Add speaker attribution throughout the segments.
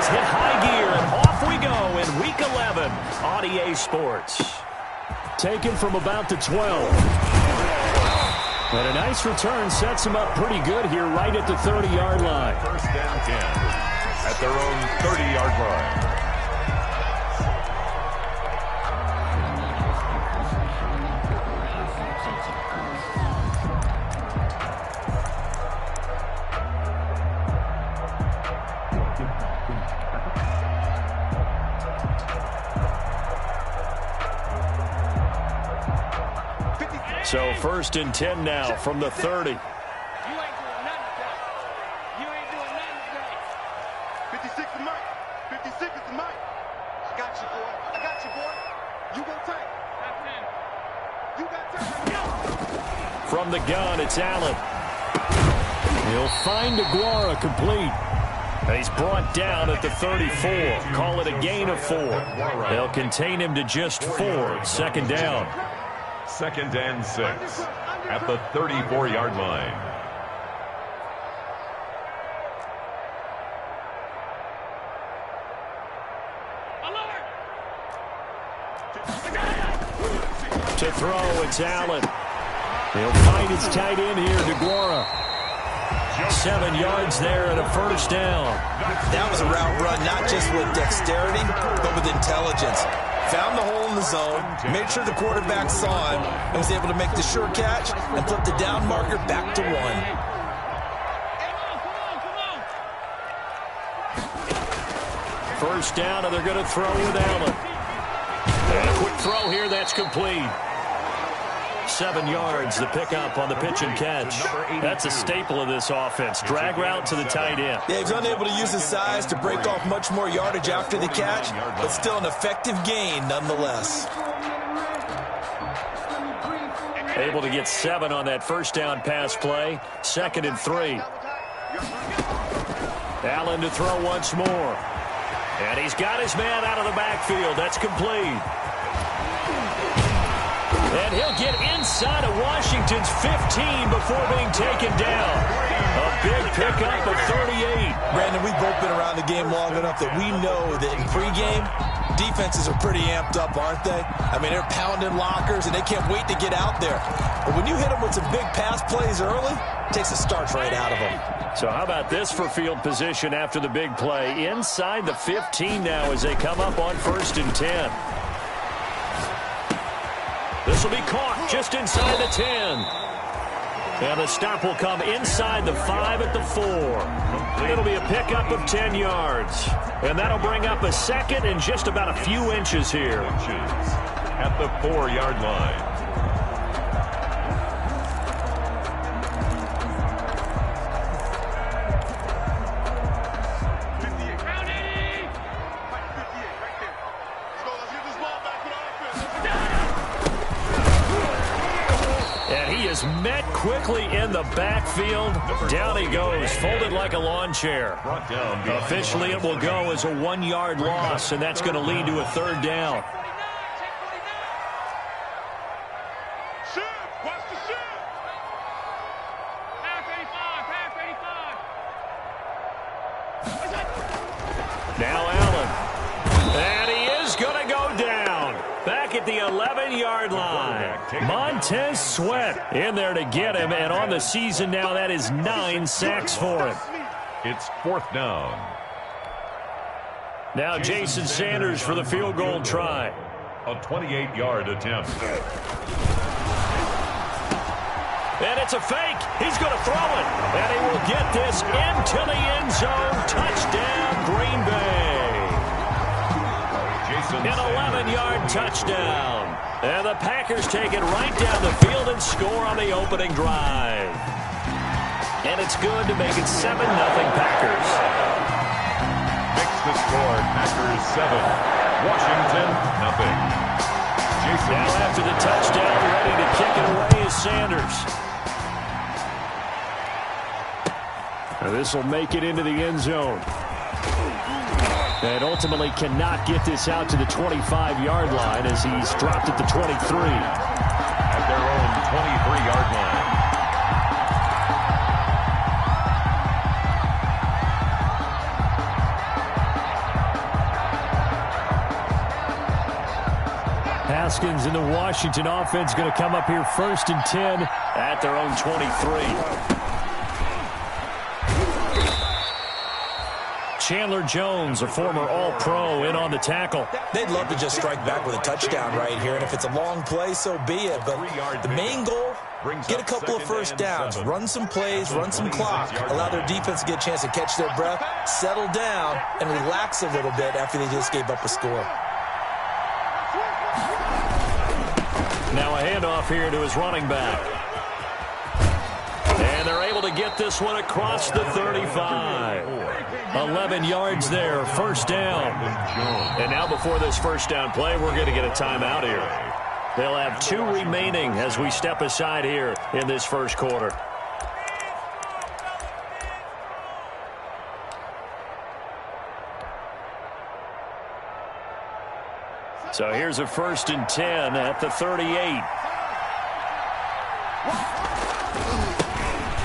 Speaker 1: has hit high gear, and off we go in Week 11 on EA Sports. Taken from about the 12. And a nice return sets him up pretty good here right at the 30-yard line.
Speaker 2: First and 10 at their own 30-yard line.
Speaker 1: So first and 10 now from the 30.
Speaker 3: You ain't doing nothing today. You ain't doing nothing today. 56 is Mike. 56 is Mike. I got you, boy. I got you, boy. You go tank. You got tank.
Speaker 1: From the gun, it's Allen. He'll find Aguara complete. He's brought down at the 34. Call it a gain of 4. They'll contain him to just 4. Second down.
Speaker 2: Second and 6 at the 34-yard line.
Speaker 1: To throw, it's Allen. He'll find his tight end here, DeGuara. 7 yards there and a first down.
Speaker 4: That was a route run, not just with dexterity, but with intelligence. Found the hole in the zone, made sure the quarterback saw him, and was able to make the sure catch and flip the down marker back to 1.
Speaker 1: First down, and they're going to throw with Allen. And a quick throw here, that's complete. 7 yards, the pickup on the pitch and catch. That's a staple of this offense. Drag route to the tight end.
Speaker 4: Yeah, he's unable to use his size to break off much more yardage after the catch, but still an effective gain nonetheless.
Speaker 1: Able to get 7 on that first down pass play. 2nd and 3. Allen to throw once more. And he's got his man out of the backfield. That's complete. And he'll get inside of Washington's 15 before being taken down. A big pickup of 38.
Speaker 4: Brandon, we've both been around the game long enough that we know that in pregame, defenses are pretty amped up, aren't they? I mean, they're pounding lockers, and they can't wait to get out there. But when you hit them with some big pass plays early, it takes the starch right out of them.
Speaker 1: So how about this for field position after the big play? Inside the 15 now as they come up on 1st and 10. This will be caught just inside the 10. And the stop will come inside the 5 at the 4. It'll be a pickup of 10 yards. And that'll bring up a 2nd and just about a few inches here.
Speaker 2: At the 4-yard line.
Speaker 1: Met quickly in the backfield. Down he goes, folded like a lawn chair. Officially, it will go as a 1-yard loss, and that's going to lead to a 3rd down. Now Allen. And he is going to go down. Back at the 11-yard line. Montez Sweat in there to get him, and on the season now, that is 9 sacks for him.
Speaker 2: It's 4th down.
Speaker 1: Now Jason Sanders for the field goal try.
Speaker 2: A 28-yard attempt.
Speaker 1: And it's a fake. He's going to throw it. And he will get this into the end zone. Touchdown, Green Bay. An 11-yard touchdown. And the Packers take it right down the field and score on the opening drive. And it's good to make it 7-0 Packers.
Speaker 2: Makes the score Packers 7, Washington 0. Jason
Speaker 1: now after the touchdown, ready to kick it away is Sanders. This will make it into the end zone. And ultimately cannot get this out to the 25-yard line as he's dropped at the 23.
Speaker 2: At their own 23-yard line.
Speaker 1: Haskins and the Washington offense going to come up here 1st and 10 at their own 23. Chandler Jones, a former All-Pro, in on the tackle.
Speaker 4: They'd love to just strike back with a touchdown right here, and if it's a long play, so be it. But the main goal, get a couple of first downs, run some plays, run some clock, allow their defense to get a chance to catch their breath, settle down, and relax a little bit after they just gave up a score.
Speaker 1: Now a handoff here to his running back. And they're able to get this one across the 35. 11 yards there, 1st down. And now before this 1st down play, we're going to get a timeout here. They'll have 2 remaining as we step aside here in this 1st quarter. So here's a 1st and 10 at the 38.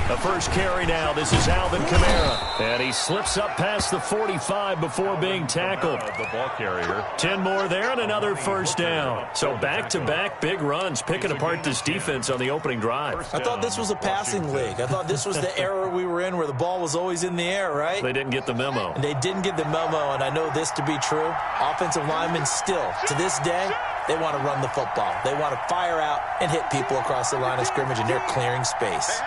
Speaker 1: The first carry now. This is Alvin Kamara. And he slips up past the 45 before being tackled.
Speaker 2: The ball carrier.
Speaker 1: 10 more there and another 1st down. So back-to-back big runs, picking apart this defense on the opening drive.
Speaker 4: I thought this was a passing league. I thought this was the era we were in where the ball was always in the air, right?
Speaker 1: They didn't get the memo.
Speaker 4: And they didn't get the memo, and I know this to be true. Offensive linemen still, to this day, they want to run the football. They want to fire out and hit people across the line of scrimmage, and they're clearing space.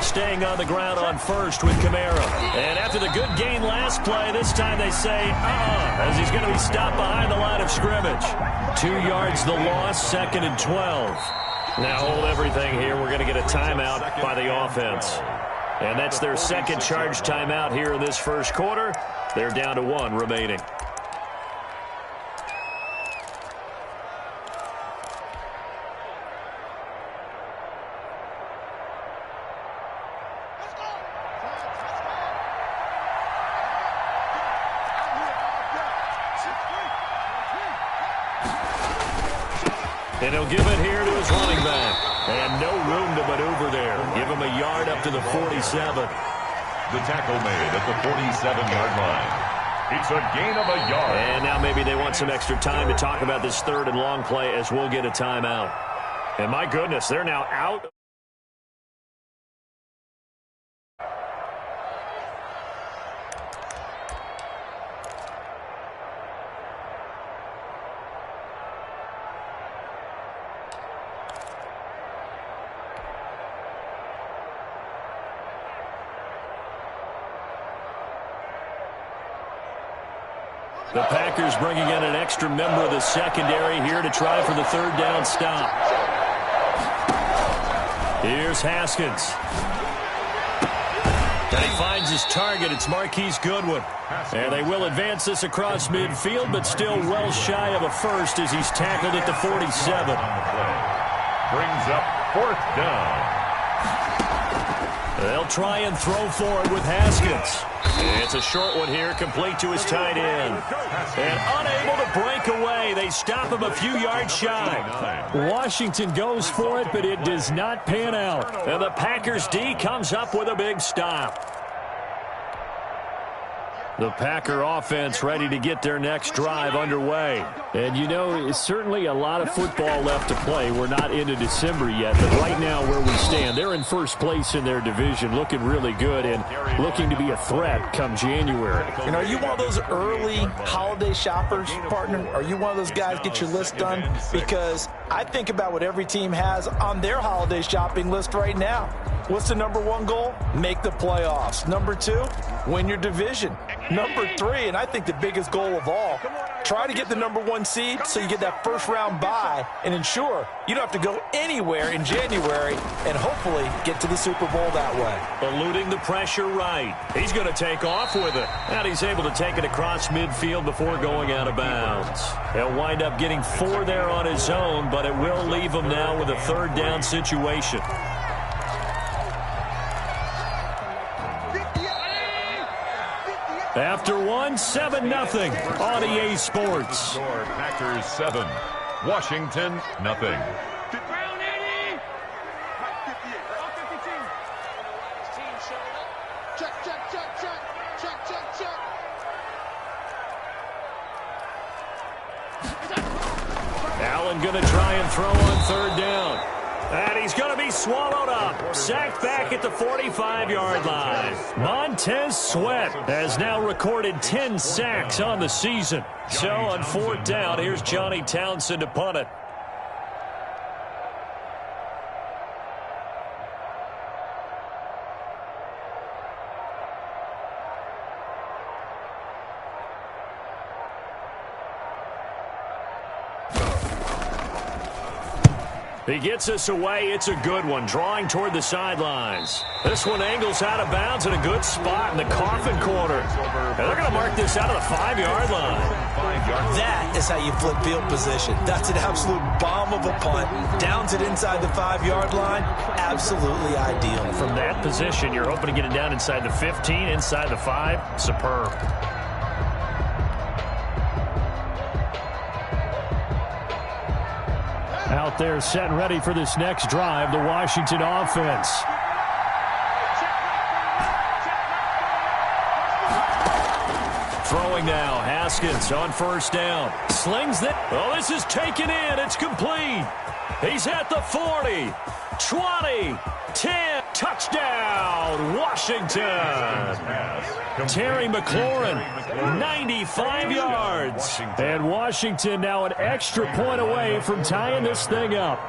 Speaker 1: Staying on the ground on 1st with Kamara. And after the good gain last play, this time they say, as he's going to be stopped behind the line of scrimmage. 2 yards the loss, 2nd and 12. Now hold everything here. We're going to get a timeout by the offense. And that's their 2nd charge timeout here in this 1st quarter. They're down to 1 remaining. And he'll give it here to his running back. And no room to maneuver there. Give him a yard up to the 47.
Speaker 2: The tackle made at the 47-yard line. It's a gain of a yard.
Speaker 1: And now maybe they want some extra time to talk about this 3rd and long play as we'll get a timeout. And my goodness, they're now out. The Packers bringing in an extra member of the secondary here to try for the 3rd down stop. Here's Haskins. And he finds his target. It's Marquise Goodwin. And they will advance this across midfield, but still well shy of a first as he's tackled at the 47.
Speaker 2: Brings up 4th down.
Speaker 1: They'll try and throw for it with Haskins. It's a short one here, complete to his tight end. And unable to break away. They stop him a few yards shy. Washington goes for it, but it does not pan out. And the Packers D comes up with a big stop. The Packer offense ready to get their next drive underway. And, you know, it's certainly a lot of football left to play. We're not into December yet, but right now where we stand, they're in 1st place in their division, looking really good and looking to be a threat come January.
Speaker 4: And are you one of those early holiday shoppers, partner? Are you one of those guys get your list done? Because I think about what every team has on their holiday shopping list right now. What's the #1 goal? Make the playoffs. #2, win your division. #3, and I think the biggest goal of all, try to get the #1 seed so you get that 1st-round bye and ensure you don't have to go anywhere in January and hopefully get to the Super Bowl that way.
Speaker 1: Eluding the pressure right. He's going to take off with it. And he's able to take it across midfield before going out of bounds. He'll wind up getting 4 there on his own, but it will leave him now with a 3rd down situation. After 1, 7-0 on EA Sports.
Speaker 2: Packers 7, Washington nothing.
Speaker 1: going to try and throw on third down. And he's going to be swallowed up. Sacked back at the 45-yard line. Montez Sweat has now recorded 10 sacks on the season. So on fourth down, here's Johnny Townsend to punt it. He gets us away. It's a good one, drawing toward the sidelines. This one angles out of bounds in a good spot in the coffin corner. And they're going to mark this out of the 5-yard line.
Speaker 4: That is how you flip field position. That's an absolute bomb of a punt. Downs it inside the 5-yard line. Absolutely ideal.
Speaker 1: From that position, you're hoping to get it down inside the 15, inside the 5. Superb. Out there set and ready for this next drive, the Washington offense. Throwing now, Haskins on first down. Slings it. Oh, this is taken in. It's complete. He's at the 40, 20, 10. Touchdown, Washington. Terry McLaurin, 95 yards. And Washington now an extra point away from tying this thing up.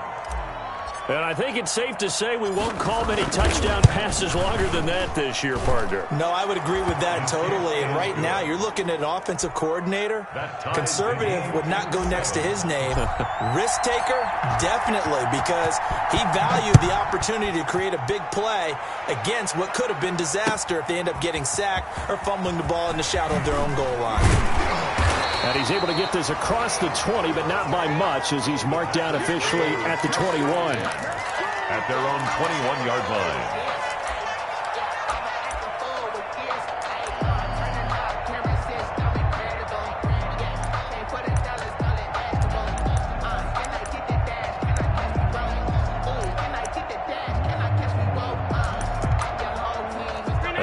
Speaker 1: And I think it's safe to say we won't call many touchdown passes longer than that this year, partner.
Speaker 4: No, I would agree with that totally. And right now, you're looking at an offensive coordinator. Conservative would not go next to his name. Risk taker, definitely, because he valued the opportunity to create a big play against what could have been disaster if they end up getting sacked or fumbling the ball in the shadow of their own goal line.
Speaker 1: And he's able to get this across the 20, but not by much, as he's marked down officially at the 21.
Speaker 2: At their own 21-yard line.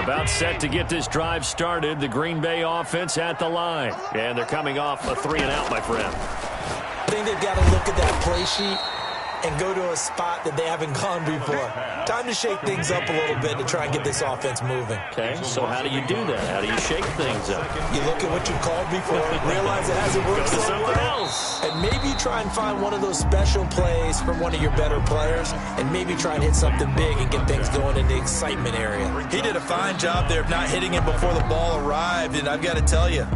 Speaker 1: About set to get this drive started, the Green Bay offense at the line. And they're coming off a 3-and-out, my friend.
Speaker 4: I think they've got to look at that play sheet and go to a spot that they haven't gone before. Time to shake things up a little bit to try and get this offense moving.
Speaker 1: Okay, so how do you do that? How do you shake things up?
Speaker 4: You look at what you've called before, realize it hasn't worked so well, and maybe you try and find one of those special plays from one of your better players, and maybe try and hit something big and get things going in the excitement area. He did a fine job there of not hitting it before the ball arrived, and I've got to tell you,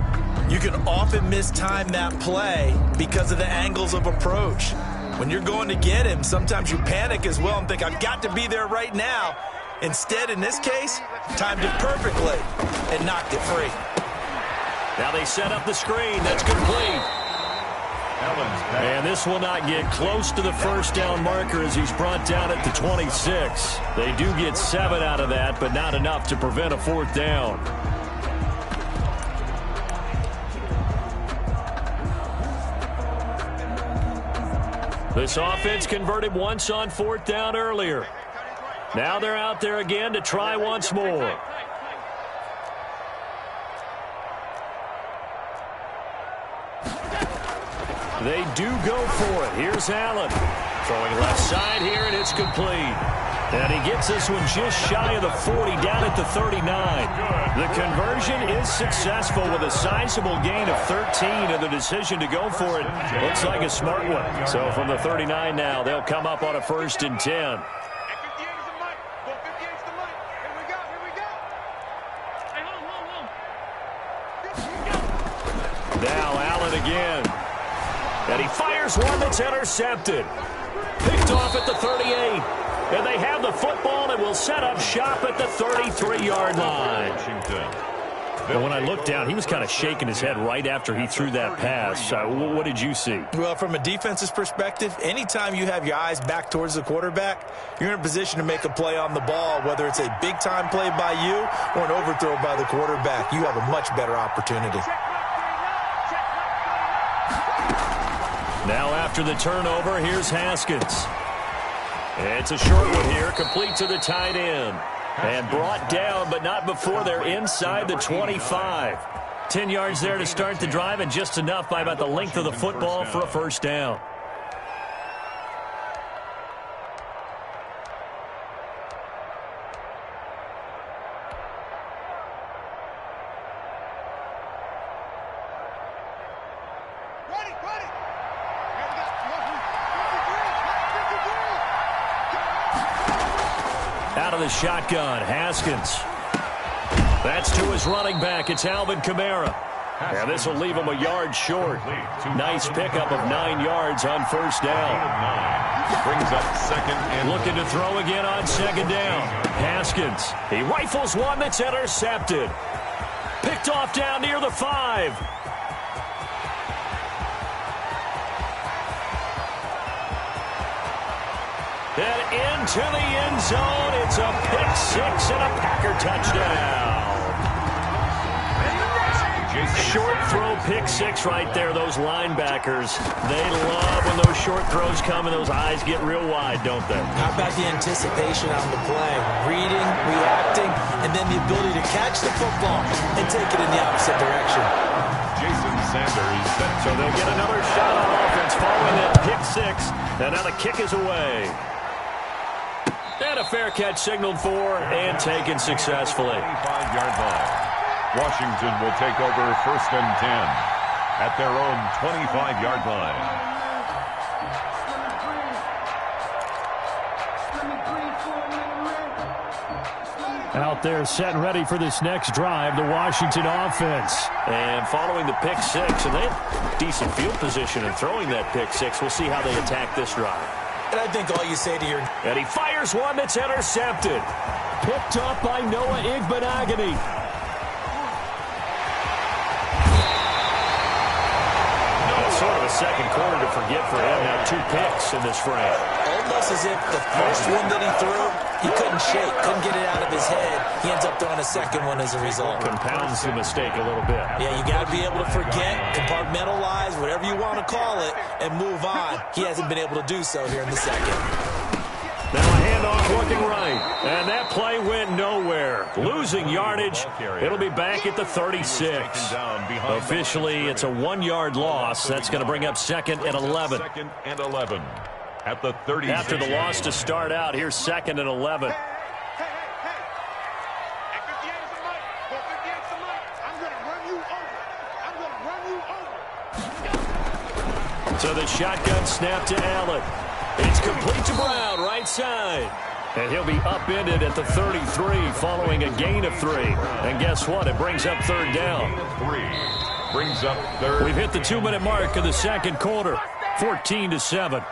Speaker 4: you can often mistime that play because of the angles of approach. When you're going to get him, sometimes you panic as well and think, I've got to be there right now. Instead, in this case, timed it perfectly and knocked it free.
Speaker 1: Now they set up the screen. That's complete. And this will not get close to the first down marker as he's brought down at the 26. They do get 7 out of that, but not enough to prevent a fourth down. This offense converted once on fourth down earlier. Now they're out there again to try once more. They do go for it. Here's Allen. Throwing left side here, and it's complete. And he gets this one just shy of the 40, down at the 39. The conversion is successful with a sizable gain of 13, and the decision to go for it looks like a smart one. So from the 39 now, they'll come up on a 1st and 10. Now Allen again. And he fires one that's intercepted. Picked off at the 38. And they have the football and will set up shop at the 33-yard line. And when I looked down, he was kind of shaking his head right after he threw that pass. What did you see?
Speaker 4: Well, from a defense's perspective, anytime you have your eyes back towards the quarterback, you're in a position to make a play on the ball, whether it's a big-time play by you or an overthrow by the quarterback. You have a much better opportunity.
Speaker 1: Now after the turnover, here's Haskins. It's a short one here, complete to the tight end. And brought down, but not before they're inside the 25. 10 yards there to start the drive, and just enough by about the length of the football for a first down. Out of the shotgun, Haskins. That's to his running back. It's Alvin Kamara. And this will leave him a yard short. Nice pickup of 9 yards on first down.
Speaker 2: Brings up second and
Speaker 1: looking to throw again on second down. Haskins. He rifles one that's intercepted. Picked off down near the 5. And into the end zone. It's a pick 6 and a Packer touchdown. Short throw, pick 6 right there. Those linebackers, they love when those short throws come and those eyes get real wide, don't they?
Speaker 4: How about the anticipation on the play? Reading, reacting, and then the ability to catch the football and take it in the opposite direction.
Speaker 2: Jason Sanders.
Speaker 1: So they'll get another shot on offense following that pick 6. And now the kick is away. And a fair catch signaled for and taken successfully.
Speaker 2: 25-yard line. Washington will take over first and 10 at their own 25-yard line.
Speaker 1: Out there set and ready for this next drive, the Washington offense. And following the pick 6, and they have decent field position in throwing that pick 6. We'll see how they attack this drive.
Speaker 4: And I think all you say to your...
Speaker 1: And he fires one that's intercepted. Picked up by Noah Igbenogany. Sort of a second quarter to forget for him. Now 2 picks in this frame.
Speaker 4: Almost as if the first one that he threw, he couldn't shake, couldn't get it out of his head. He ends up throwing a second one as a result.
Speaker 1: Compounds the mistake a little bit.
Speaker 4: Yeah, you got to be able to forget, compartmentalize, whatever you want to call it, and move on. He hasn't been able to do so here in the second.
Speaker 1: Now a handoff looking right. And that play went nowhere. Losing yardage. It'll be back at the 36. Officially, it's a 1-yard loss. That's going to bring up second and 11.
Speaker 2: Second and 11 at the 30.
Speaker 1: After the loss to start out, here's second and 11. So the shotgun snap to Allen. It's complete to Brown, right side. And he'll be upended at the 33 following a gain of 3. And guess what? It brings up third down.
Speaker 2: 3 brings up third.
Speaker 1: We've hit the 2-minute mark of the second quarter. 14-7.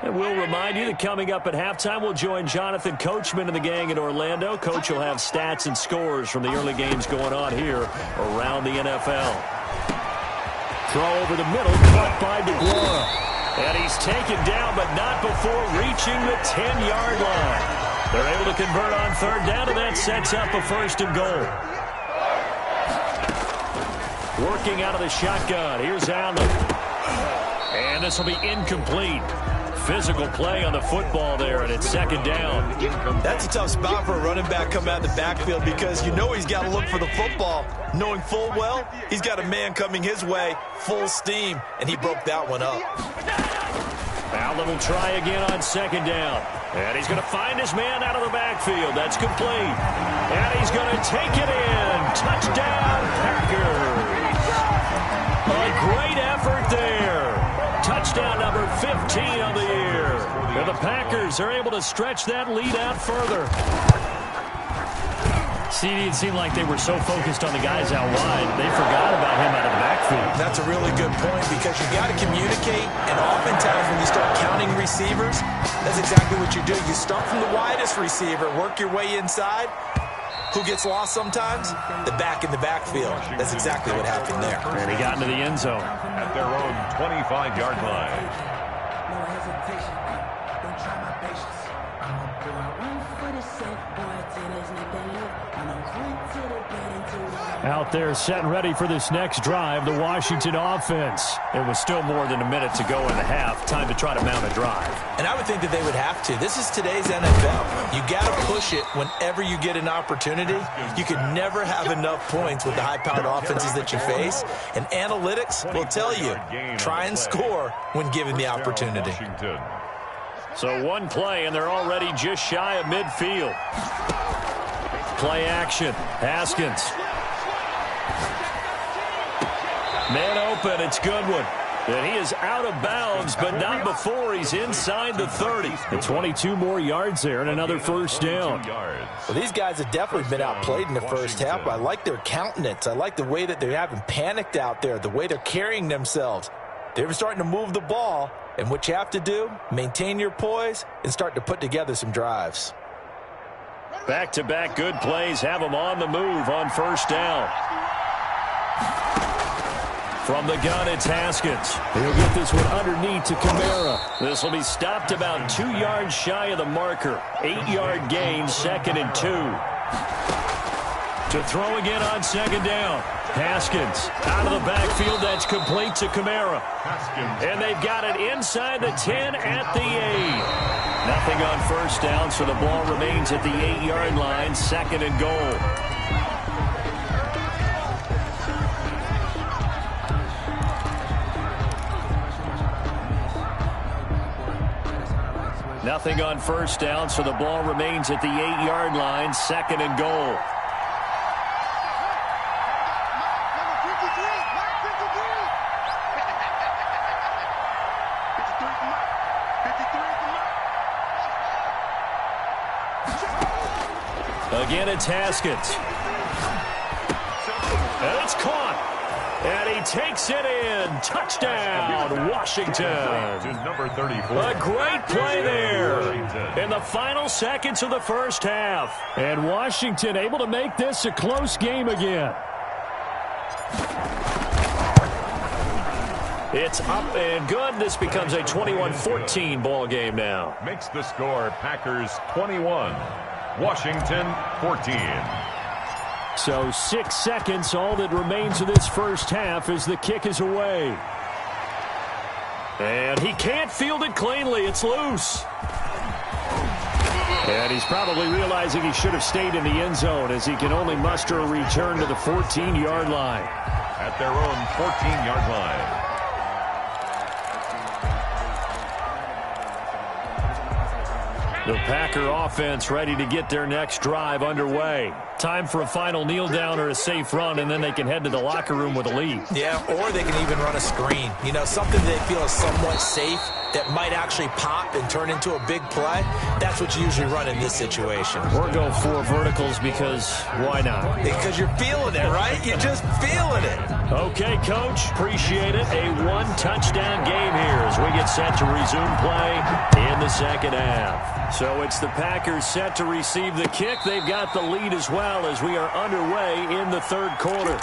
Speaker 1: And we'll remind you that coming up at halftime, we'll join Jonathan Coachman and the gang in Orlando. Coach will have stats and scores from the early games going on here around the NFL. Throw over the middle, caught by DeGuara. And he's taken down, but not before reaching the 10-yard line. They're able to convert on third down, and that sets up a first and goal. Working out of the shotgun, here's Allen. And this will be incomplete. Physical play on the football there, and it's second down.
Speaker 4: That's a tough spot for a running back coming out of the backfield because you know he's got to look for the football, knowing full well he's got a man coming his way, full steam, and he broke that one up.
Speaker 1: Allen will try again on second down. And he's going to find his man out of the backfield. That's complete. And he's going to take it in. Touchdown, Packers. A great effort there. Touchdown number 15 of the year. And the Packers are able to stretch that lead out further. CD, it seemed like they were so focused on the guys out wide, they forgot about him out of the backfield.
Speaker 4: That's a really good point because you got to communicate, and oftentimes when you start counting receivers, that's exactly what you do. You start from the widest receiver, work your way inside. Who gets lost sometimes? The back in the backfield. That's exactly what happened there.
Speaker 1: And he got into the end zone.
Speaker 2: At their own 25-yard line.
Speaker 5: No hesitation. Don't try my patience. I'm a boy, run for the set, boy, till there's nothing left. I'm a run to the bed until
Speaker 1: out there set and ready for this next drive, the Washington offense. It was still more than a minute to go in the half. Time to try to mount a drive.
Speaker 4: And I would think that they would have to. This is today's NFL. You got to push it whenever you get an opportunity. You could never have enough points with the high-powered offenses that you face. And analytics will tell you, try and score when given the opportunity.
Speaker 1: So one play, and they're already just shy of midfield. Play action. Haskins. Man open. It's Goodwin. And he is out of bounds, but not before he's inside the 30. And 22 more yards there and another first down.
Speaker 4: Well, these guys have definitely been outplayed in the first half. I like their countenance. I like the way that they haven't panicked out there, the way they're carrying themselves. They're starting to move the ball, and what you have to do, maintain your poise and start to put together some drives.
Speaker 1: Back-to-back good plays have them on the move on first down. From the gun, it's Haskins. He'll get this one underneath to Kamara. This will be stopped about 2 yards shy of the marker. 8-yard gain, 2nd and 2. To throw again on 2nd down. Haskins out of the backfield. That's complete to Kamara. And they've got it inside the 10 at the 8. Nothing on first down, so the ball remains at the 8-yard line. 2nd and goal. Nothing on first down, so the ball remains at the 8-yard line. 2nd and goal. Again, it's Haskins. And it's caught. And he takes it in. Touchdown, Washington.
Speaker 2: Number 34.
Speaker 1: A great play there in the final seconds of the first half. And Washington able to make this a close game again. It's up and good. This becomes a 21-14 ball game now.
Speaker 2: Makes the score Packers 21, Washington 14.
Speaker 1: So 6 seconds, all that remains of this first half as the kick is away. And he can't field it cleanly. It's loose. And he's probably realizing he should have stayed in the end zone as he can only muster a return to the 14-yard line.
Speaker 2: At their own 14-yard line.
Speaker 1: The Packer offense ready to get their next drive underway. Time for a final kneel down or a safe run, and then they can head to the locker room with a lead.
Speaker 4: Yeah, or they can even run a screen. You know, something they feel is somewhat safe that might actually pop and turn into a big play. That's what you usually run in this situation.
Speaker 1: Or go 4 verticals because why not?
Speaker 4: Because you're feeling it, right? You're just feeling it.
Speaker 1: Okay, Coach. Appreciate it. A 1-touchdown game here as we get set to resume play in the second half. So it's the Packers set to receive the kick. They've got the lead as well as we are underway in the third quarter.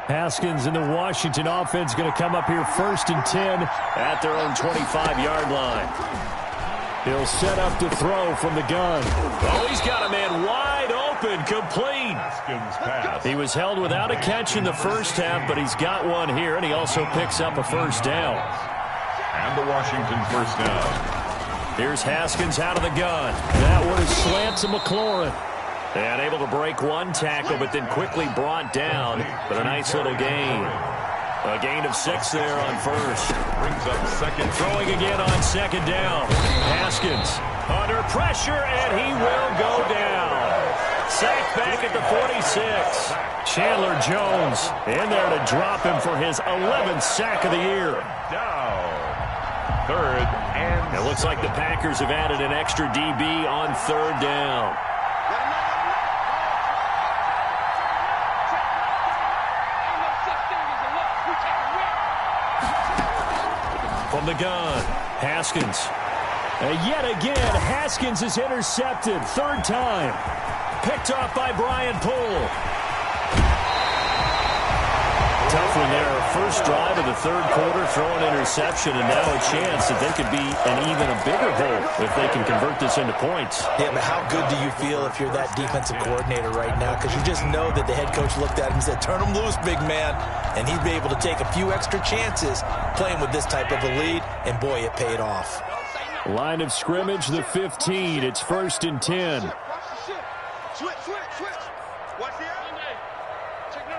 Speaker 1: Haskins and the Washington offense going to come up here 1st and 10 at their own 25-yard line. He'll set up to throw from the gun. Oh, he's got a man wide open, complete.
Speaker 2: Haskins pass.
Speaker 1: He was held without a catch in the first half, but he's got one here, and he also picks up a first down.
Speaker 2: And the Washington first down.
Speaker 1: Here's Haskins out of the gun. That one is slant to McLaurin. And able to break one tackle, but then quickly brought down. But a nice little gain. A gain of 6 there on first.
Speaker 2: Brings up second.
Speaker 1: Throwing again on 2nd down. Haskins under pressure, and he will go down. Sacked back at the 46. Chandler Jones in there to drop him for his 11th sack of the year.
Speaker 2: Down. 3rd and
Speaker 1: It looks like the Packers have added an extra DB on 3rd down. From the gun, Haskins. Yet again, Haskins is intercepted. 3rd time. Picked off by Brian Poole. Tough one there. First drive of the 3rd quarter, throw an interception, and now a chance that they could be an even a bigger hole if they can convert this into points.
Speaker 4: Yeah, but how good do you feel if you're that defensive coordinator right now? Because you just know that the head coach looked at him and said, turn him loose, big man. And he'd be able to take a few extra chances playing with this type of a lead, and boy, it paid off.
Speaker 1: Line of scrimmage, the 15. It's 1st and 10.
Speaker 3: Watch the shit. Switch. Watch the alley. Check it.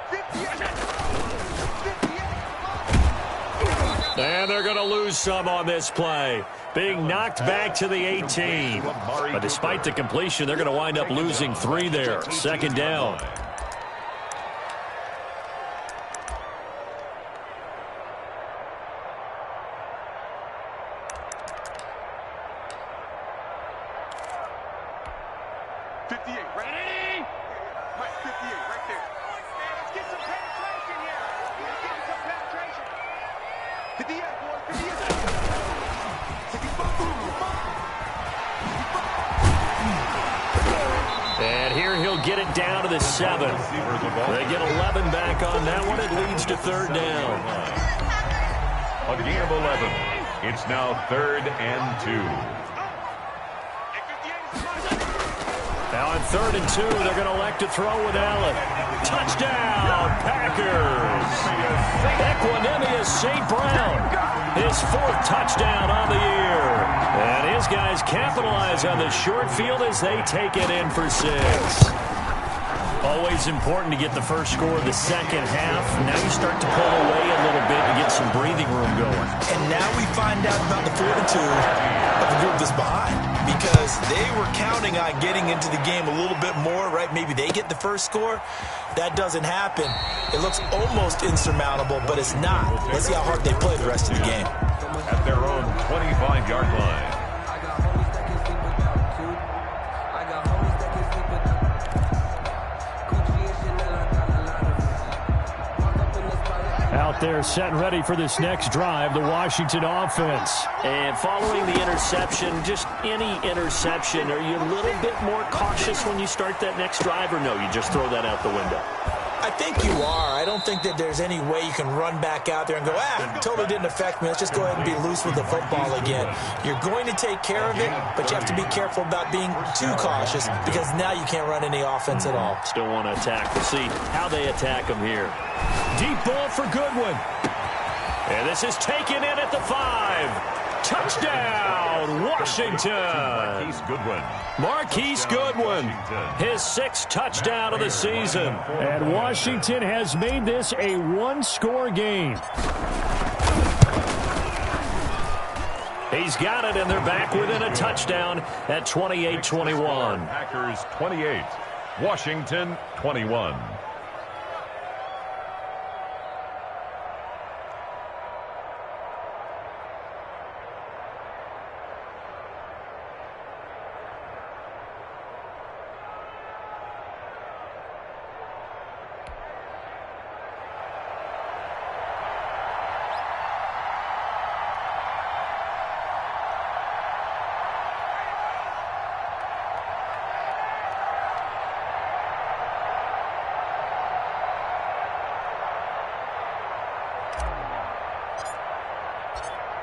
Speaker 3: 58.
Speaker 1: And they're going to lose some on this play. Being knocked back to the 18. But despite the completion, they're going to wind up losing 3 there. 2nd down. And here he'll get it down to the 7. They get 11 back on that one. It leads to 3rd down.
Speaker 2: A gain of 11. It's now 3rd and 2.
Speaker 1: Now on 3rd and 2, they're going to elect to throw with Allen. Touchdown, Packers. Equanimous St. Brown. His 4th touchdown on the year. And his guys capitalize on the short field as they take it in for 6. Always important to get the first score of the second half. Now you start to pull away a little bit and get some breathing room going.
Speaker 4: And now we find out about the fortitude of the group that's behind, because they were counting on getting into the game a little bit more, right? Maybe they get the first score. That doesn't happen. It looks almost insurmountable, but it's not. Let's see how hard they play the rest of the game.
Speaker 2: At their own 25-yard line.
Speaker 1: Out there set and ready for this next drive, the Washington offense. And following the interception, just any interception, are you a little bit more cautious when you start that next drive, or no, you just throw that out the window?
Speaker 4: I think you are. I don't think that there's any way you can run back out there and go, totally didn't affect me. Let's just go ahead and be loose with the football again. You're going to take care of it, but you have to be careful about being too cautious, because now you can't run any offense at all.
Speaker 1: Still want to attack. We'll see how they attack them here. Deep ball for Goodwin. And this is taken in at the 5. Touchdown, Washington. Marquise Goodwin, his 6th touchdown of the season. And Washington has made this a 1-score game. He's got it, and they're back within a touchdown at 28-21.
Speaker 2: Packers 28, Washington 21.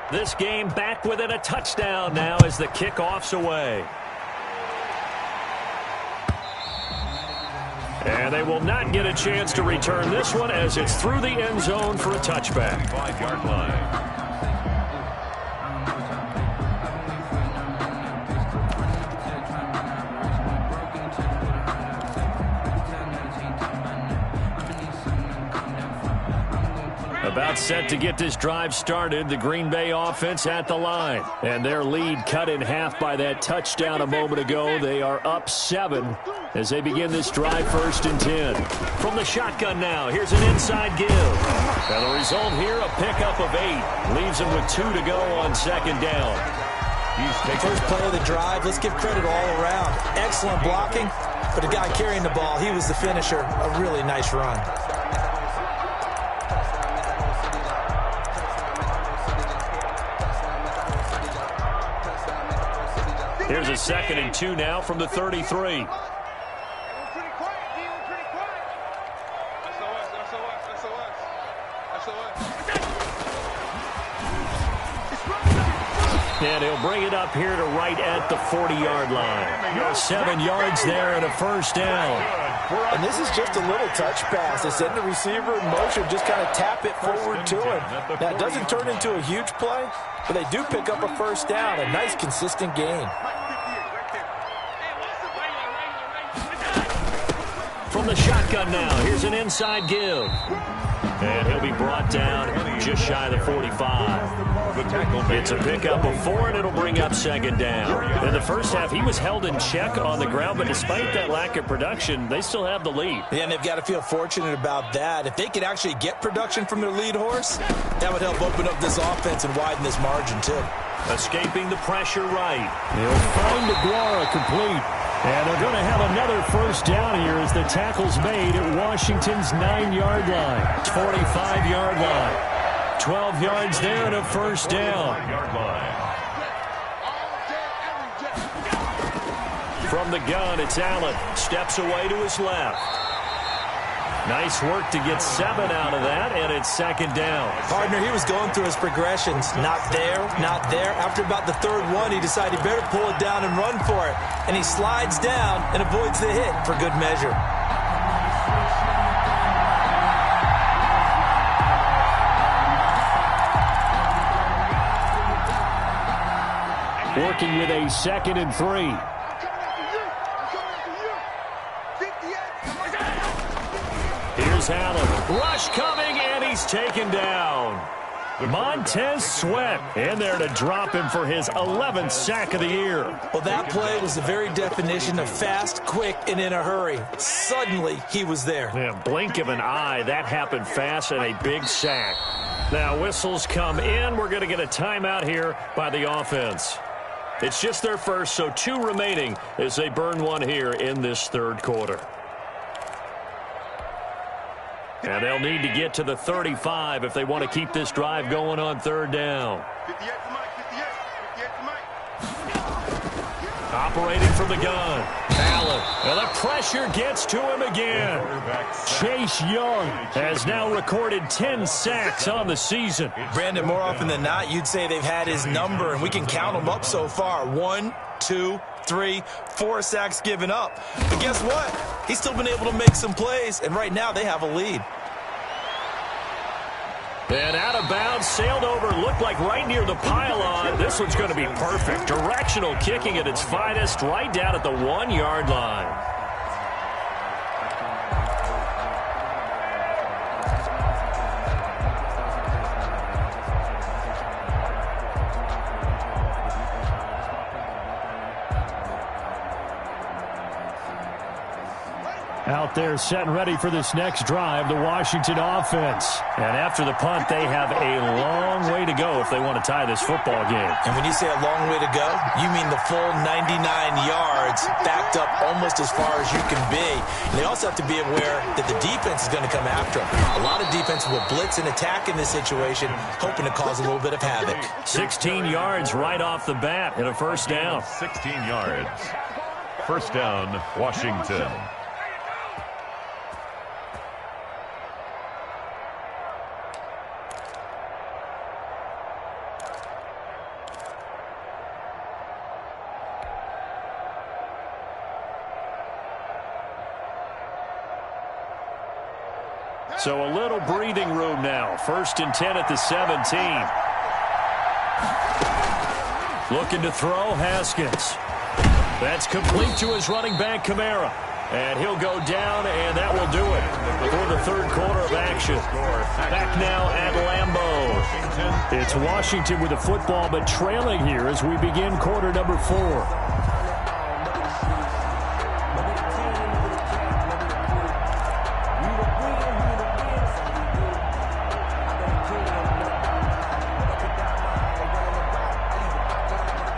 Speaker 1: This game back within a touchdown now as the kickoff's away. And they will not get a chance to return this one as it's through the end zone for a touchback.
Speaker 2: 5-yard line.
Speaker 1: About set to get this drive started, the Green Bay offense at the line. And their lead cut in half by that touchdown a moment ago. They are up 7 as they begin this drive, 1st and 10. From the shotgun now, here's an inside give. And the result here, a pickup of 8. Leaves them with 2 to go on 2nd down.
Speaker 4: First play of the drive, let's give credit all around. Excellent blocking, but the guy carrying the ball, he was the finisher. A really nice run.
Speaker 1: Here's a 2nd and 2 now from the 33. And he'll bring it up here to right at the 40-yard line. 7 yards there and a 1st down.
Speaker 4: And this is just a little touch pass. They send the receiver in motion, just kind of tap it forward to him. Now, it doesn't turn into a huge play, but they do pick up a first down. A nice, consistent gain.
Speaker 1: From the shotgun now, here's an inside give. And he'll be brought down just shy of the 45. It's a pickup of 4, and it'll bring up second down. In the first half, he was held in check on the ground, but despite that lack of production, they still have the lead.
Speaker 4: Yeah, and they've got to feel fortunate about that. If they could actually get production from their lead horse, that would help open up this offense and widen this margin, too.
Speaker 1: Escaping the pressure right. They'll find DeGuara complete. And they're going to have another first down here as the tackle's made at Washington's 9-yard line. 45-yard line. 12 yards there and a first down. From the gun, it's Allen. Steps away to his left. Nice work to get 7 out of that, and it's second down.
Speaker 4: Partner, he was going through his progressions. Not there, not there. After about the third one, he decided he better pull it down and run for it. And he slides down and avoids the hit for good measure.
Speaker 1: Working with a 2nd and 3. Here's Allen. Rush coming, and he's taken down. Montez Sweat in there to drop him for his 11th sack of the year.
Speaker 4: Well, that play was the very definition of fast, quick, and in a hurry. Suddenly, he was there.
Speaker 1: Yeah, blink of an eye. That happened fast and a big sack. Now, whistles come in. We're going to get a timeout here by the offense. It's just their first, so 2 remaining as they burn one here in this third quarter. And they'll need to get to the 35 if they want to keep this drive going on third down.
Speaker 3: 58 to Mike, 58 to Mike.
Speaker 1: Operating from the gun. Allen. And the pressure gets to him again. Chase Young has now recorded 10 sacks on the season.
Speaker 4: Brandon, more often than not, you'd say they've had his number, and we can count them up so far. 1, 2, 3, 4 sacks given up. But guess what? He's still been able to make some plays, and right now they have a lead.
Speaker 1: And out of bounds, sailed over, looked like right near the pylon. This one's going to be perfect. Directional kicking at its finest, right down at the 1-yard line. Out there set and ready for this next drive, the Washington offense. And after the punt, they have a long way to go if they want to tie this football game.
Speaker 4: And when you say a long way to go, you mean the full 99 yards backed up almost as far as you can be. And they also have to be aware that the defense is going to come after them. A lot of defense will blitz and attack in this situation, hoping to cause a little bit of havoc.
Speaker 1: 16 yards right off the bat and a first down.
Speaker 2: 16 yards. First down, Washington.
Speaker 1: So a little breathing room now. 1st and 10 at the 17. Looking to throw, Haskins. That's complete to his running back, Kamara. And he'll go down, and that will do it for the third quarter of action. Back now at Lambeau. It's Washington with the football, but trailing here as we begin quarter number 4.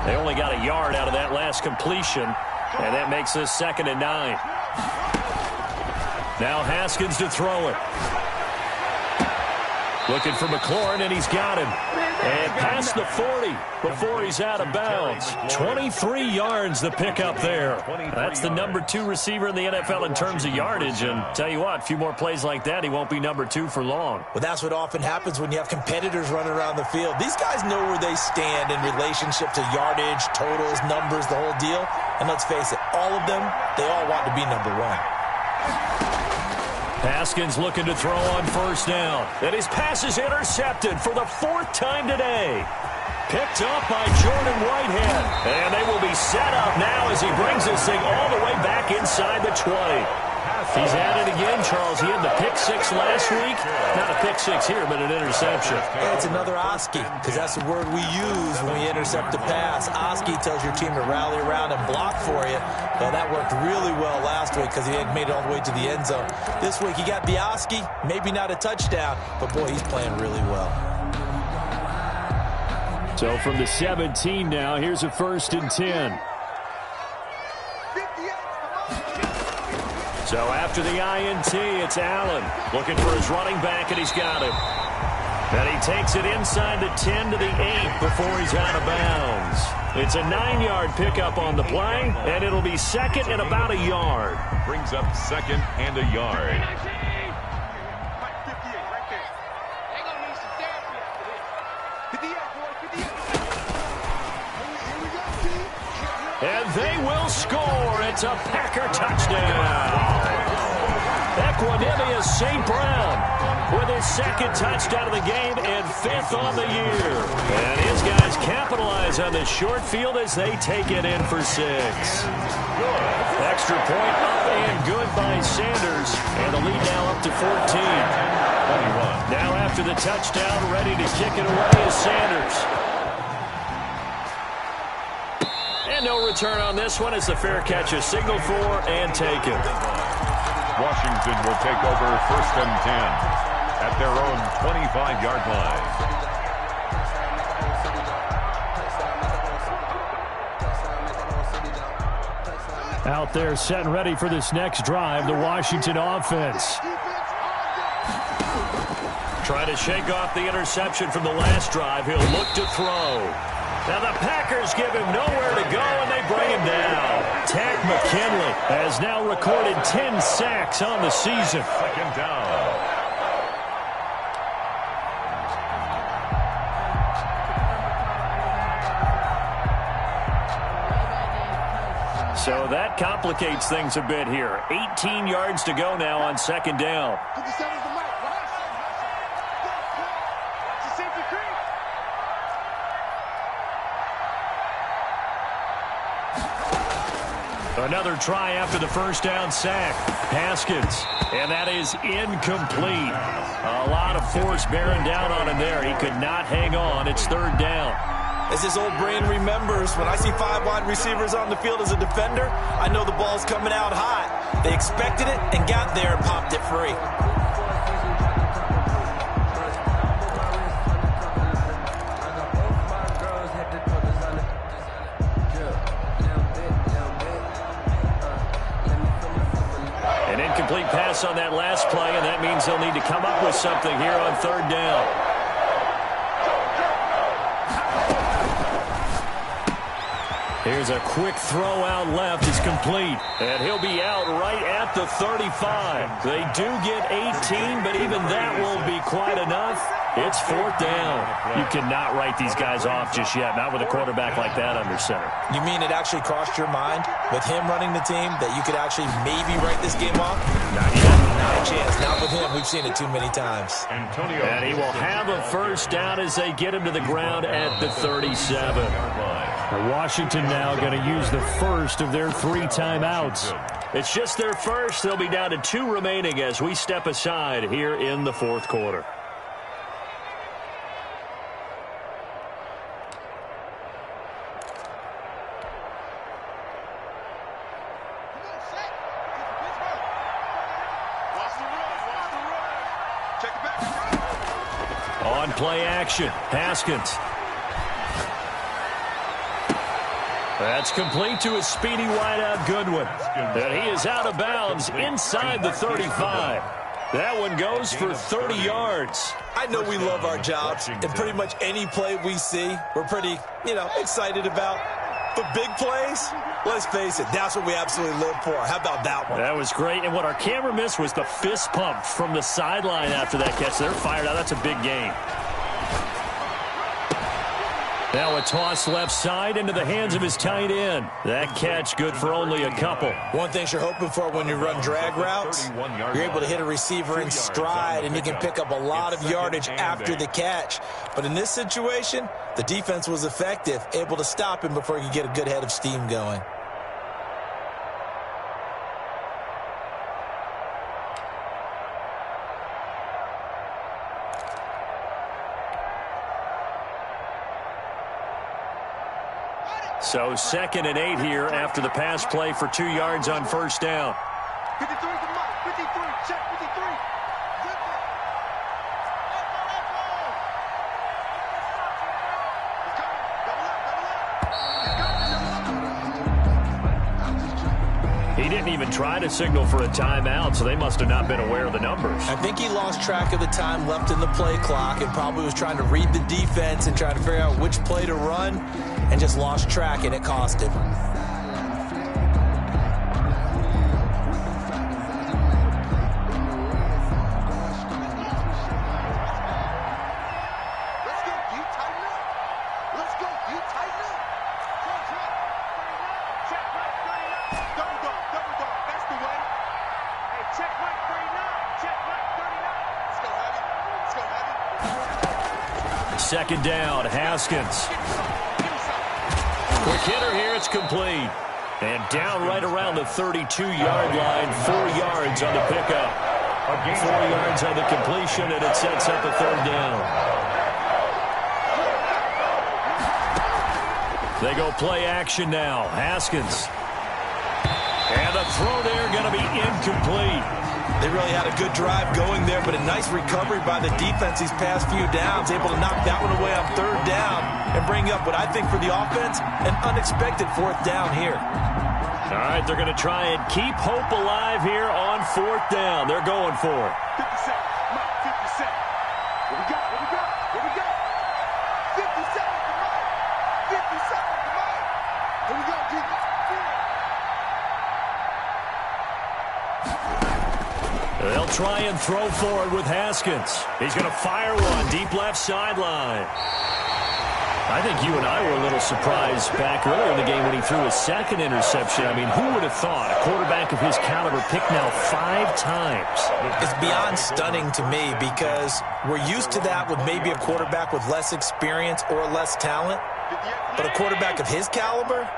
Speaker 1: They only got a yard out of that last completion, and that makes this 2nd and 9. Now Haskins to throw it. Looking for McLaurin, and he's got him. And past the 40 before he's out of bounds. 23 yards the pickup there. That's the number 2 receiver in the NFL in terms of yardage. And tell you what, a few more plays like that, he won't be number 2 for long.
Speaker 4: Well, that's what often happens when you have competitors running around the field. These guys know where they stand in relationship to yardage, totals, numbers, the whole deal. And let's face it, all of them, they all want to be number 1.
Speaker 1: Haskins looking to throw on first down. And his pass is intercepted for the 4th time today. Picked up by Jordan Whitehead. And they will be set up now as he brings this thing all the way back inside the 20. He's at it again, Charles. He had the pick 6 last week. Not a pick 6 here, but an interception.
Speaker 4: Yeah, it's another Oski, because that's the word we use when we intercept a pass. Oski tells your team to rally around and block for you. Well, that worked really well last week because he had made it all the way to the end zone. This week, he got the Oski, maybe not a touchdown, but, boy, he's playing really well.
Speaker 1: So from the 17 now, here's a 1st and 10. So after the INT, it's Allen looking for his running back, and he's got it. And he takes it inside the 10 to the 8 before he's out of bounds. It's a 9-yard pickup on the play, and it'll be 2nd and about a yard.
Speaker 2: Brings up 2nd and a yard.
Speaker 1: And they will score. It's a Packer touchdown. Equanimeous St. Brown with his 2nd touchdown of the game and 5th on the year. And his guys capitalize on the short field as they take it in for 6. Extra point up and good by Sanders. And the lead now up to 14.
Speaker 2: 21.
Speaker 1: Now after the touchdown, ready to kick it away is Sanders. And no return on this one as the fair catch is signaled for and taken.
Speaker 2: Washington will take over 1st and 10 at their own 25-yard line.
Speaker 1: Out there set and ready for this next drive, the Washington offense. Trying to shake off the interception from the last drive. He'll look to throw. Now the Packers give him nowhere to go, and they bring him down. Takk McKinley has now recorded 10 sacks on the season.
Speaker 2: 2nd down.
Speaker 1: So that complicates things a bit here. 18 yards to go now on 2nd down. Another try after the 1st down sack. Haskins, and that is incomplete. A lot of force bearing down on him there. He could not hang on. It's 3rd down.
Speaker 4: As his old brain remembers, when I see 5 wide receivers on the field as a defender, I know the ball's coming out hot. They expected it and got there and popped it free.
Speaker 1: Incomplete pass on that last play, and that means they'll need to come up with something here on 3rd down. Here's a quick throw out left. It's complete. And he'll be out right at the 35. They do get 18, but even that won't be quite enough. It's 4th down. You cannot write these guys off just yet, not with a quarterback like that under center.
Speaker 4: You mean it actually crossed your mind with him running the team that you could actually maybe write this game off? Not yet. Not a chance. Not with him. We've seen it too many times.
Speaker 1: And he will have a 1st down as they get him to the ground at the 37. Washington now going to use the first of their 3 timeouts. It's just their first. They'll be down to 2 remaining as we step aside here in the 4th quarter. On play action, Haskins. That's complete to a speedy wideout Goodwin. And he is out of bounds inside the 35. That one goes for 30 yards.
Speaker 4: I know we love our jobs, and pretty much any play we see, we're pretty, excited about. But big plays, let's face it, that's what we absolutely live for. How about that one?
Speaker 1: That was great. And what our camera missed was the fist pump from the sideline after that catch. They're fired out. That's a big game. Now a toss left side into the hands of his tight end. That catch good for only a couple.
Speaker 4: One thing you're hoping for when you run drag routes, you're able to hit a receiver in stride, and you can pick up a lot of yardage after the catch. But in this situation, the defense was effective, able to stop him before he could get a good head of steam going.
Speaker 1: So 2nd and 8 here after the pass play for 2 yards on first down.
Speaker 3: 53 to Mike. 53. Check 53.
Speaker 1: He didn't even try to signal for a timeout, so they must have not been aware of the numbers.
Speaker 4: I think he lost track of the time left in the play clock and probably was trying to read the defense and trying to figure out which play to run and just lost track, and it cost him.
Speaker 1: Second down, Haskins. Quick hitter here, it's complete. And down right around the 32-yard line, 4 yards on the pickup. 4 yards on the completion, and it sets up a third down. They go play action now. Haskins. And the throw there going to be incomplete.
Speaker 4: They really had a good drive going there, but a nice recovery by the defense these past few downs, able to knock that one away on third down and bring up what I think for the offense, an unexpected fourth down here.
Speaker 1: All right, they're going to try and keep hope alive here on fourth down. They're going for it.
Speaker 3: 50 seconds. Mike, 50 seconds. What we got? What we got? What we got? 50 seconds to Mike. 50 seconds to Mike. Here we go, defense.
Speaker 1: They'll try and throw forward with Haskins. He's going to fire one deep left sideline. I think you and I were a little surprised back earlier in the game when he threw his second interception. I mean, who would have thought a quarterback of his caliber picked now 5 times?
Speaker 4: It's beyond stunning to me because we're used to that with maybe a quarterback with less experience or less talent. But a quarterback of his caliber,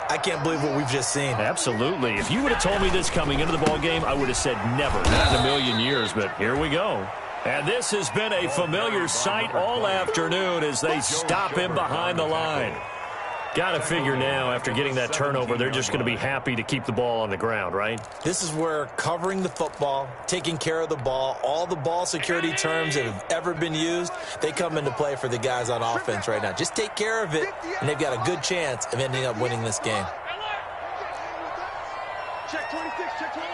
Speaker 4: I can't believe what we've just seen.
Speaker 1: Absolutely. If you would have told me this coming into the ball game, I would have said never, not in a million years, but here we go. And this has been a familiar sight all afternoon as they stop him behind the line. Got to figure now, after getting that turnover, they're just going to be happy to keep the ball on the ground, right?
Speaker 4: This is where covering the football, taking care of the ball, all the ball security terms that have ever been used, they come into play for the guys on offense right now. Just take care of it, and they've got a good chance of ending up winning this game.
Speaker 3: Check 26, check 20.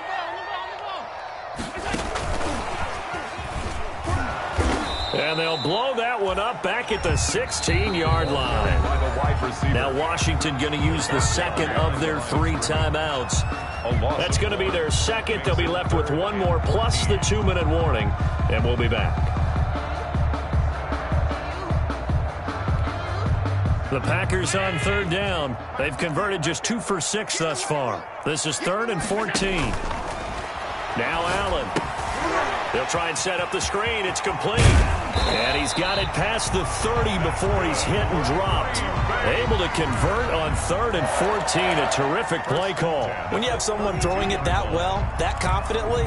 Speaker 1: And they'll blow that one up back at the 16-yard line. Now Washington going to use the second of their 3 timeouts. That's going to be their second. They'll be left with 1 more plus the 2-minute warning, and we'll be back. The Packers on third down. They've converted just 2 for 6 thus far. This is 3rd and 14. Now Allen. They'll try and set up the screen. It's complete. And he's got it past the 30 before he's hit and dropped. Able to convert on 3rd and 14. A terrific play call.
Speaker 4: When you have someone throwing it that well, that confidently,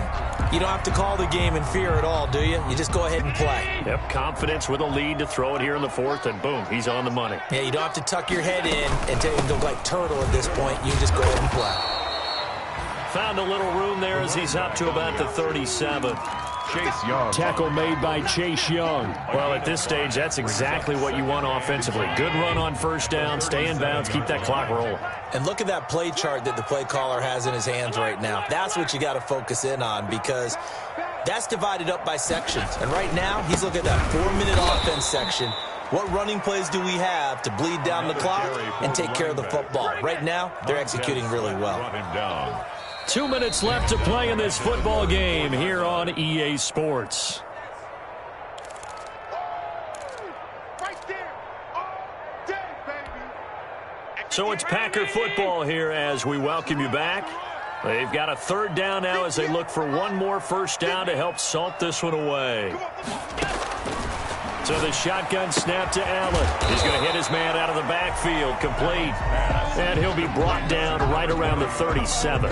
Speaker 4: you don't have to call the game in fear at all, do you? You just go ahead and play.
Speaker 1: Yep, confidence with a lead to throw it here in the 4th, and boom, he's on the money.
Speaker 4: Yeah, you don't have to tuck your head in and go like turtle at this point. You can just go ahead and play.
Speaker 1: Found a little room there as he's up to about the 37.
Speaker 2: Chase Young.
Speaker 1: Tackle made by Chase Young. Well, at this stage, that's exactly what you want offensively. Good run on first down, stay in bounds, keep that clock rolling.
Speaker 4: And look at that play chart that the play caller has in his hands right now. That's what you got to focus in on because that's divided up by sections. And right now, he's looking at that 4-minute offense section. What running plays do we have to bleed down the clock and take care of the football? Right now, they're executing really well.
Speaker 1: 2 minutes left to play in this football game here on EA Sports.
Speaker 3: Right there. All day.
Speaker 1: So it's Packer football here as we welcome you back. They've got a third down now as they look for one more first down to help salt this one away. So the shotgun snap to Allen. He's going to hit his man out of the backfield, complete. And he'll be brought down right around the 37.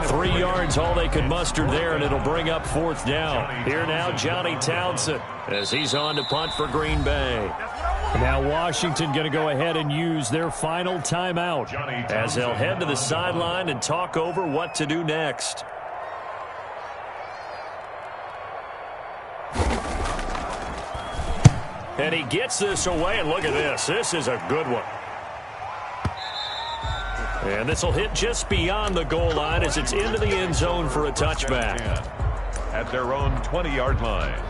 Speaker 1: 3 yards, all they could muster there, and it'll bring up fourth down. Here now, Johnny Townsend, as he's on to punt for Green Bay. Now Washington going to go ahead and use their final timeout as they'll head to the sideline and talk over what to do next. And he gets this away, and look at this. This is a good one. And this will hit just beyond the goal line as it's into the end zone for a touchback.
Speaker 2: At their own 20-yard line.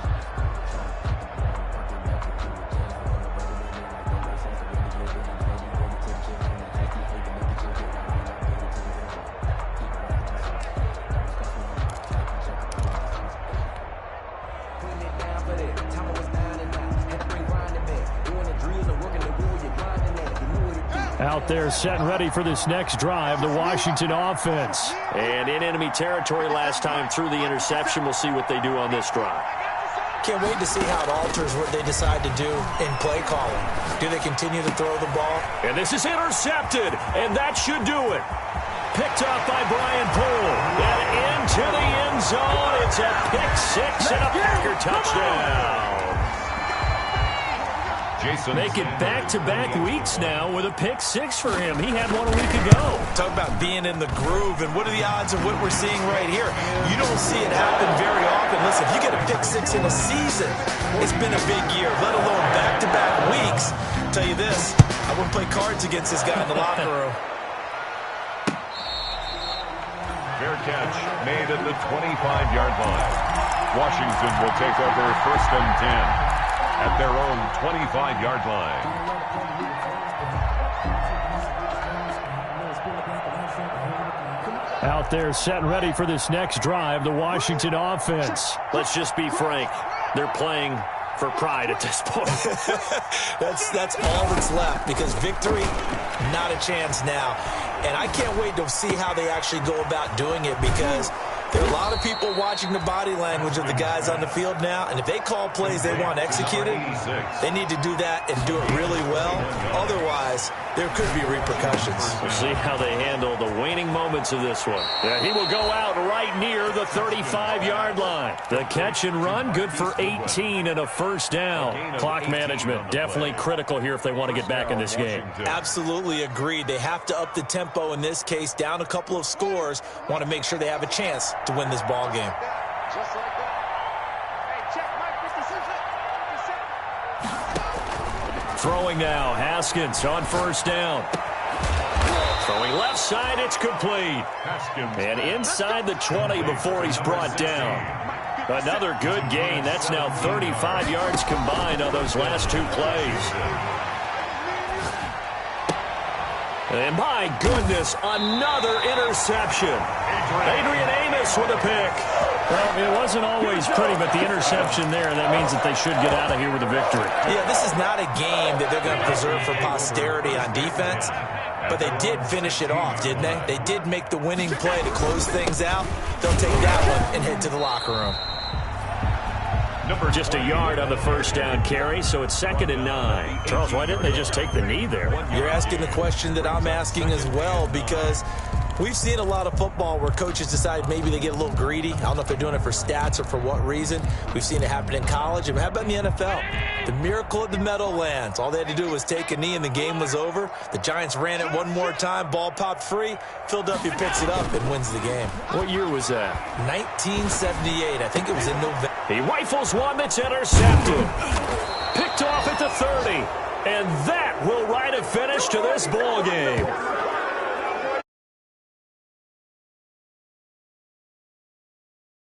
Speaker 1: Out there set and ready for this next drive, the Washington offense. And in enemy territory last time through the interception. We'll see what they do on this drive.
Speaker 4: Can't wait to see how it alters what they decide to do in play calling. Do they continue to throw the ball?
Speaker 1: And this is intercepted, and that should do it. Picked up by Brian Poole. And into the end zone. It's a pick six and a Packer touchdown. Make it back-to-back weeks now with a pick six for him. He had one a week ago.
Speaker 4: Talk about being in the groove, and what are the odds of what we're seeing right here? You don't see it happen very often. Listen, if you get a pick six in a season, it's been a big year, let alone back-to-back weeks. I'll tell you this, I wouldn't play cards against this guy in the locker room.
Speaker 2: Fair catch made at the 25-yard line. Washington will take over first and 10. At their own 25-yard line.
Speaker 1: Out there set and ready for this next drive, the Washington offense. Let's just be frank. They're playing for pride at this point.
Speaker 4: That's all that's left, because victory, not a chance now. And I can't wait to see how they actually go about doing it, because there are a lot of people watching the body language of the guys on the field now, and if they call plays they want executed, they need to do that and do it really well. Otherwise, there could be repercussions.
Speaker 1: We'll see how they handle the waning moments of this one. Yeah, he will go out right near the 35-yard line. The catch and run, good for 18 and a first down. Clock management, definitely critical here if they want to get back in this game.
Speaker 4: Absolutely agreed. They have to up the tempo in this case, down a couple of scores, want to make sure they have a chance to win this ball game.
Speaker 3: Just like that. Hey, check Mike 56.
Speaker 1: Throwing now, Haskins on first down. Throwing left side, it's complete. And inside the 20 before he's brought down. Another good gain. That's now 35 yards combined on those last two plays. And my goodness, another interception. Adrian Amos with a pick. Well, it wasn't always pretty, but the interception there, that means that they should get out of here with a victory.
Speaker 4: Yeah, this is not a game that they're going to preserve for posterity on defense, but they did finish it off, didn't they? They did make the winning play to close things out. They'll take that one and head to the locker room.
Speaker 1: Just a yard on the first down carry, so it's 2nd and 9. Charles, why didn't they just take the knee there?
Speaker 4: You're asking the question that I'm asking as well, because we've seen a lot of football where coaches decide maybe they get a little greedy. I don't know if they're doing it for stats or for what reason. We've seen it happen in college. And how about in the NFL? The miracle of the Meadowlands. All they had to do was take a knee and the game was over. The Giants ran it one more time. Ball popped free. Philadelphia picks it up and wins the game.
Speaker 1: What year was that?
Speaker 4: 1978. I think it was in November.
Speaker 1: He rifles one that's intercepted. Picked off at the 30. And that will write a finish to this ball game.